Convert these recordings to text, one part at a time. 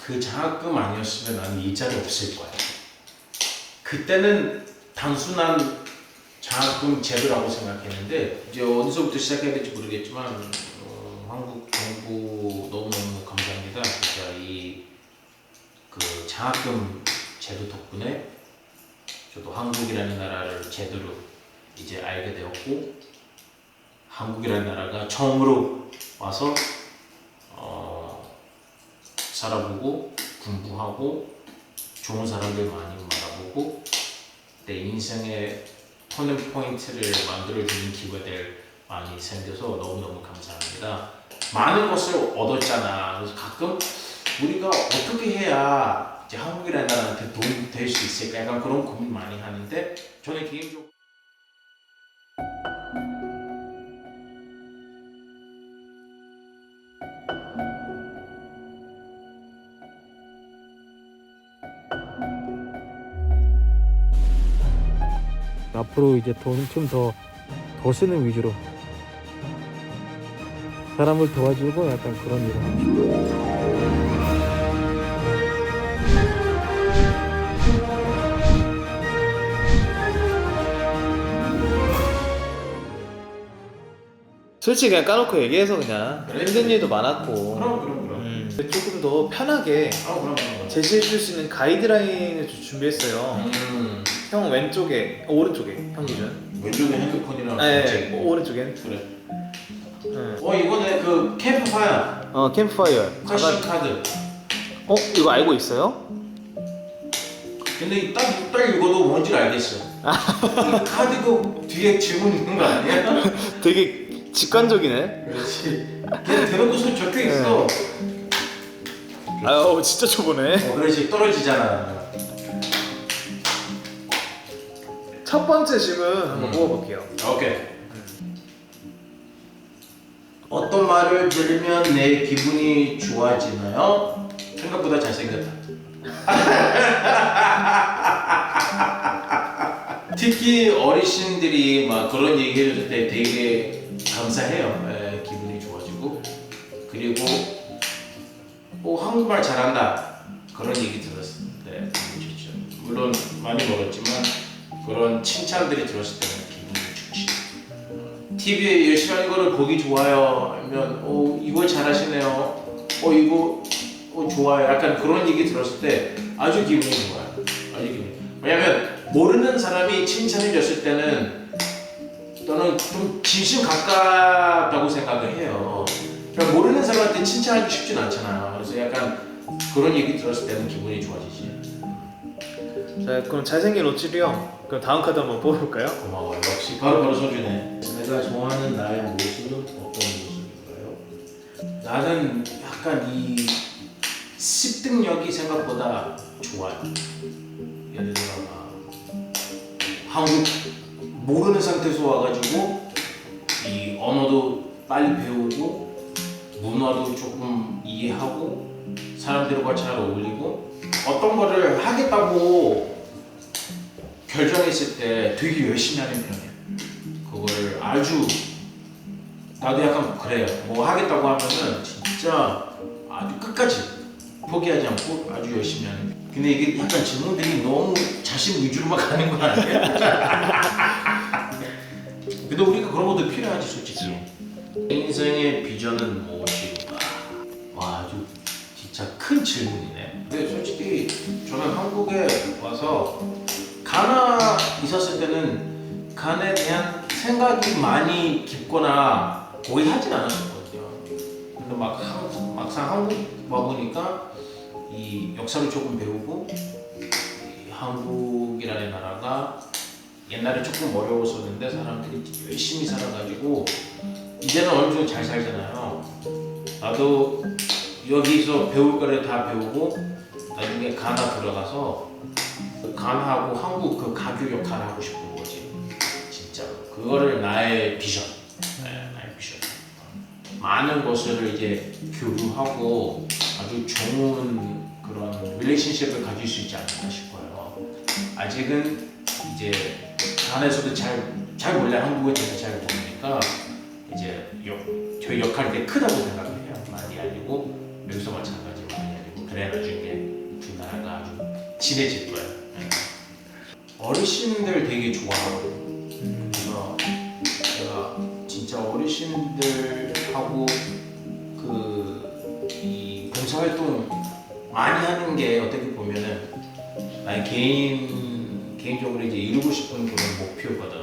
그 장학금 아니었으면 나는 이 자리에 없을 거야. 그때는 단순한 장학금 제도라고 생각했는데 이제 어디서부터 시작해야 될지 모르겠지만 한국 정부 너무너무 감사합니다. 진짜 이 그 장학금 제도 덕분에 저도 한국이라는 나라를 제대로 이제 알게 되었고 한국이라는 나라가 처음으로 와서 살아보고 공부하고 좋은 사람들 많이 만나보고 내 인생의 터닝 포인트를 만들어주는 기회들 많이 생겨서 너무너무 감사합니다. 많은 것을 얻었잖아. 그래서 가끔 우리가 어떻게 해야 이제 한국이라는 나라한테 도움이 될 수 있을까? 약간 그런 고민 많이 하는데 저는 개인적으로 앞으로 이제 돈 좀 더 쓰는 위주로 사람을 도와주고 약간 그런 일을 하고 싶어요. 솔직히 그냥 까놓고 얘기해서 그냥 그래. 힘든 일도 많았고 그럼 조금 더 편하게 그럼 제시해줄 수 있는 가이드라인을 좀 준비했어요. 형 왼쪽에, 오른쪽에 형 기준. 왼쪽에 핸드폰이랑 네, 오른쪽엔. 그래. 응. 이거네 그 캠프파이어 캠프파이어. 퀘스천 카드. 이거 알고 있어요? 근데 딱 읽어도 뭔지 알겠어. 이 카드 그 뒤에 질문 있는 거 아니야? 되게 직관적이네. 그렇지. 걔 대놓고서 적혀 있어. 아유 진짜 초보네. 그렇지 떨어지잖아. 첫 번째 질문 한번 뽑아볼게요. 오케이. 어떤 말을 들으면 내 기분이 좋아지나요? 생각보다 잘생겼다. 특히 어르신들이 막 그런 얘기 해줄 때 되게 감사해요. 기분이 좋아지고 그리고 한국말 잘한다 그런 얘기 들었을 때 기분이 좋죠. 물론 많이 멀었지만 그런 칭찬들이 들었을 때는 기분이 좋지. TV에 열심히 하는 거를 보기 좋아요. 아니면 이거 잘하시네요. 이거 좋아요. 약간 그런 얘기 들었을 때 아주 기분이 좋아요. 아주 기분이. 왜냐면 모르는 사람이 칭찬해 줬을 때는 저는 좀 진심 가깝다고 생각을 해요. 그러니까 모르는 사람한테 칭찬하기 쉽진 않잖아요. 그래서 약간 그런 얘기 들었을 때는 기분이 좋아지지. 자 그럼 잘생긴 로치리 형. 그럼 다음 카드 한번 뽑아볼까요? 고마워. 역시 바로 써주네. 내가 좋아하는 나의 모습은 어떤 모습인가요? 나는 약간 이 습득력이 생각보다 좋아요. 예를 들어 한국 모르는 상태에서 와가지고 이 언어도 빨리 배우고 문화도 조금 이해하고 사람들과 잘 어울리고 어떤 거를 하겠다고 결정했을 때 되게 열심히 하는 편이에요. 그거를 아주 나도 약간 그래요. 뭐 하겠다고 하면은 진짜 아주 끝까지 포기하지 않고 아주 열심히 하는 편이에요. 근데 이게 약간 질문들이 너무 자신 위주로만 가는 거 아니야? 근데 우리가 그런 것도 필요하지 솔직히. 내 인생의 비전은 무엇인가? 와 아주 진짜 큰 질문이네. 근데 솔직히 저는 한국에 와서 가나 있었을 때는 가나에 대한 생각이 많이 깊거나 거의 하진 않았었거든요. 근데 막상 한국 와보니까 이 역사를 조금 배우고 이 한국이라는 나라가 옛날에 조금 어려웠었는데 사람들이 열심히 살아가지고 이제는 어느 정도 잘 살잖아요. 나도 여기서 배울 거를 다 배우고 나중에 가나 들어가서 가나하고 한국 그 가교 역할을 하고 싶은 거지. 진짜 그거를 나의 비전. 나의 비전. 많은 것을 이제 교류하고 아주 좋은 그런 릴레이션십을 가질 수 있지 않을까 싶어요. 아직은 이제 가나에서도 잘 몰라요. 한국에 대해서 잘 모르니까 이제 저희 역할이 되게 크다고 생각을 해요. 많이 알리고 여기서 마찬가지로 많이 알리고 그래. 때문에 나중에 두 나라가 아주 친해질 거예요. 어르신들 되게 좋아하고 그래서 제가 진짜 어르신들하고 이 봉사활동 많이 하는 게 어떻게 보면은 나의 개인적으로 이제 이루고 싶은 그런 목표거든.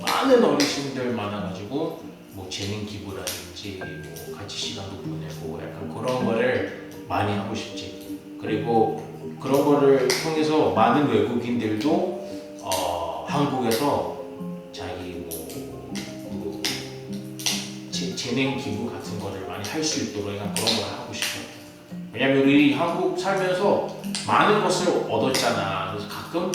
많은 어르신들 많아가지고 뭐 재능 기부라든지 뭐 같이 시간도 보내고 약간 그런 거를 많이 하고 싶지. 그리고 그런 거를 통해서 많은 외국인들도 한국에서 자기 뭐 재능 기부 같은 거를 많이 할 수 있도록 그런 걸 하고 싶어. 왜냐면 우리 한국 살면서 많은 것을 얻었잖아. 그래서 가끔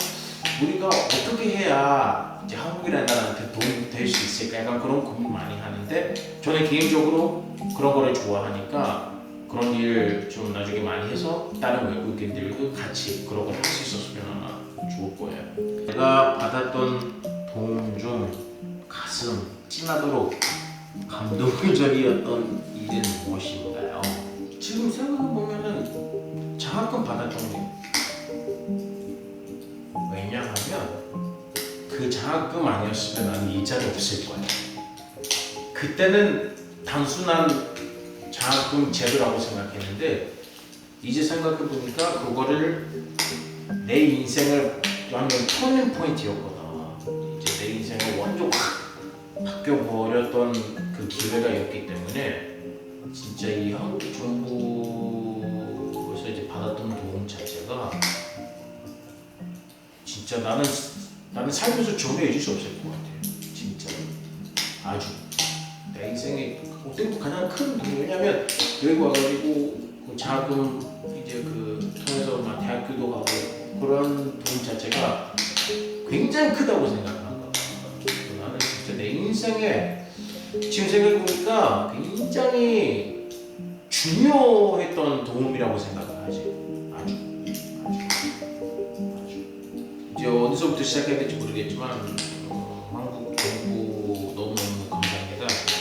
우리가 어떻게 해야 이제 한국이라는 나라한테 도움이 될 수 있을까 약간 그런 고민 많이 하는데 저는 개인적으로 그런 거를 좋아하니까 그런 일 좀 나중에 많이 해서 다른 외국인들도 같이 그런 걸 할 수 있었으면 아마 좋을 거예요. 내가 받았던 도움 중 가슴 찡하도록 감동적이었던 일은 무엇인가요? 지금 생각해보면은 장학금 받았던 게 왜냐하면 그 장학금 아니었으면 나는 이 자리에 없을 거야. 그때는 단순한 장학금 제도라고 생각했는데 이제 생각해보니까 그거를 내 인생을 완전 터닝 포인트였거든. 이제 내 인생을 완전 확 바뀌어버렸던 그 기회가였기 때문에 진짜 이 한국 정부에서 이제 받았던 도움 자체가 진짜 나는 살면서 전혀 잊을 수 없을 것 같아요. 진짜 아주 내 인생에 어떤 가장 큰 도움. 왜냐면 여기 와가지고 그 자금 이제 그 통해서 막 대학교도 가고 그런 도움 자체가 굉장히 크다고 생각하는 거야. 나는 진짜 내 인생에 지금 생각해보니까 굉장히 중요했던 도움이라고 생각을 하지. 아주. 이제 어디서부터 시작해야 될지 모르겠지만 한국 정부 너무너무 감사합니다. 진짜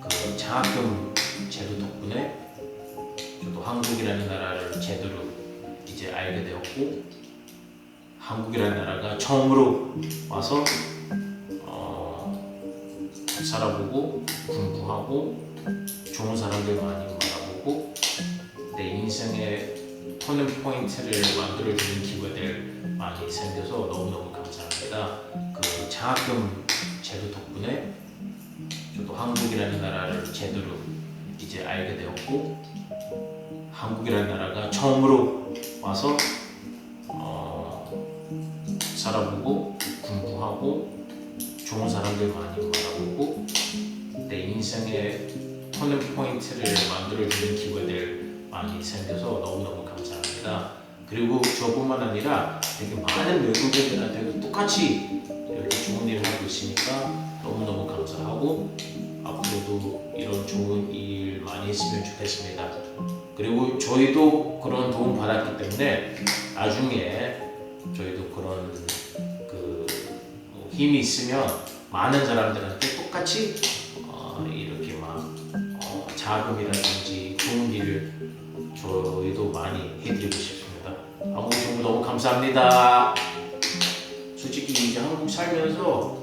그 장학금 제도 덕분에 저도 한국이라는 나라를 제대로 이제 알게 되었고 한국이라는 나라가 처음으로 와서 살아보고 공부하고 좋은 사람들 많이 만나보고 내 인생의 터닝 포인트를 만들어주는 기회들 많이 생겨서 너무너무 감사합니다. 그 장학금 제도 덕분에 저도 한국이라는 나라를 제대로 이제 알게 되었고 한국이라는 나라가 처음으로 와서 살아보고 공부하고 좋은 사람들 많이 만나보고 내 인생의 터닝 포인트를 만들어주는 기회들 많이 생겨서 너무너무 감사합니다. 그리고 저뿐만 아니라 되게 많은 외국인들한테도 똑같이 이렇게 좋은 일을 하고 있으니까 너무너무 감사하고 앞으로도 이런 좋은 일 많이 했으면 좋겠습니다. 그리고 저희도 그런 도움 받았기 때문에 나중에 저희도 그런 힘이 있으면 많은 사람들한테 똑같이 이렇게 막 자금이라든지 좋은 일을 저희도 많이 해드리고 싶습니다. 한국 정부 너무 감사합니다. 솔직히 이제 한국 살면서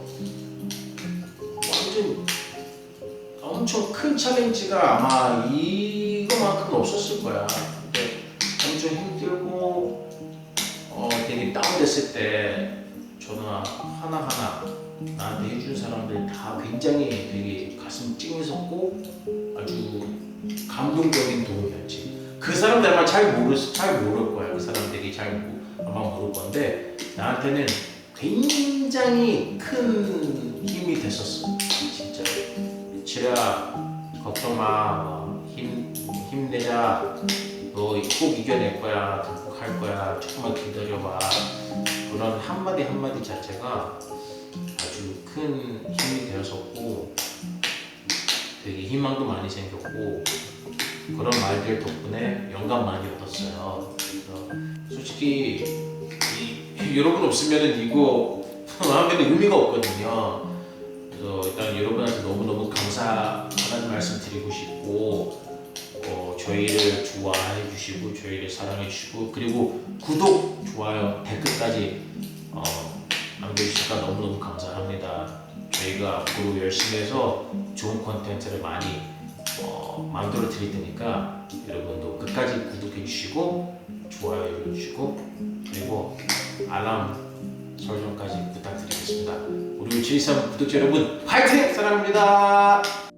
완전 엄청 큰 챌린지가 아마 이거만큼 없었을 거야. 근데 엄청 힘들고 되게 다운됐을 때 전화 하나하나 나한테 해준 사람들 다 굉장히 되게 가슴 찡했었고 아주 감동적인 도움이었지. 그 사람들 아마 잘 모를 거야. 그 사람들이 아마 모를 건데 나한테는 굉장히 큰 힘이 됐었어. 진짜. 지라 걱정 마. 힘내자. 너 꼭 이겨낼 거야. 극복할 거야. 조금만 기다려봐. 그런 한마디 한마디 자체가 아주 큰 힘이 되었었고 되게 희망도 많이 생겼고 그런 말들 덕분에 영감 많이 얻었어요. 그래서 솔직히 여러분 없으면 이거 하면 의미가 없거든요. 그래서 일단 여러분한테 너무너무 감사하다는 말씀 드리고 싶고 저희를 좋아해 주시고 저희를 사랑해 주시고 그리고 구독, 좋아요, 댓글까지 남겨주시니까 너무너무 감사합니다. 저희가 앞으로 열심히 해서 좋은 콘텐츠를 많이 만들어 드릴 테니까 여러분도 끝까지 구독해 주시고 좋아요 해주시고 그리고 알람 설정까지 부탁드리겠습니다. 우리 723 구독자 여러분 화이팅! 사랑합니다.